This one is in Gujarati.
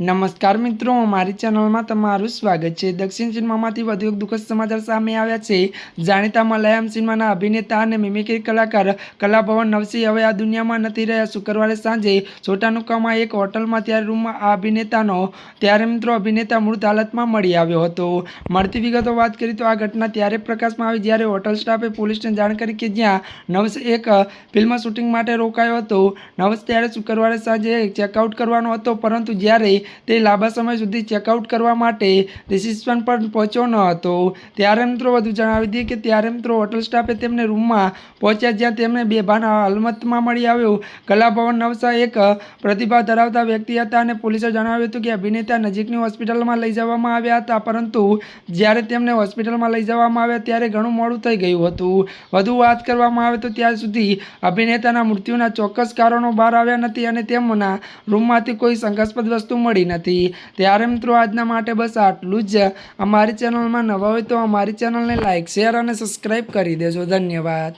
નમસ્કાર મિત્રો, મારી ચેનલમાં તમારું સ્વાગત છે। દક્ષિણ સિનેમામાંથી વધુ એક દુઃખદ સમાચાર સામે આવ્યા છે। જાણીતા મલયાલમ સિનેમાના અભિનેતા અને મિમિક્રી કલાકાર કલાભવન નવસી હવે આ દુનિયામાં નથી રહ્યા। શુક્રવારે સાંજે છોટાનુકામાં એક હોટલમાં ત્યારે રૂમમાં આ અભિનેતાનો ત્યારે મિત્રો અભિનેતા મૃત હાલતમાં મળી આવ્યો હતો। મળતી વિગતો વાત કરીએ તો આ ઘટના ત્યારે પ્રકાશમાં આવી જ્યારે હોટલ સ્ટાફે પોલીસને જાણ કરી કે જ્યાં નવસ એક ફિલ્મ શૂટિંગ માટે રોકાયો હતો। નવસ ત્યારે શુક્રવારે સાંજે ચેકઆઉટ કરવાનો હતો, પરંતુ જ્યારે તે લાંબા સમય સુધી ચેકઆઉટ કરવા માટે રિસેપ્શન પર પહોંચ્યો ન હતો। ત્યારે મિત્રો વધુ જણાવી દઈએ કે ત્યારે મિત્રો હોટલ સ્ટાફે તેમને રૂમમાં પહોંચ્યા જ્યાં તેમને બેભાન હાલતમાં મળી આવ્યો। કલાભવન નવસા એક પ્રતિભા ધરાવતા વ્યક્તિ હતા અને પોલીસે જણાવ્યું હતું કે અભિનેતા નજીકની હોસ્પિટલમાં લઈ જવામાં આવ્યા હતા, પરંતુ જ્યારે તેમને હોસ્પિટલમાં લઈ જવામાં આવ્યા ત્યારે ઘણું મોડું થઈ ગયું હતું। વધુ વાત કરવામાં આવે તો ત્યાર સુધી અભિનેતાના મૃત્યુના ચોક્કસ કારણો બહાર આવ્યા નથી અને તેમના રૂમમાંથી કોઈ શંકાસ્પદ વસ્તુ મળી નથી। ત્યારે મિત્રો આજના માટે બસ આટલું જ। અમારી ચેનલમાં નવા હોય તો અમારી ચેનલને લાઇક, શેર અને સબસ્ક્રાઇબ કરી દેજો। ધન્યવાદ।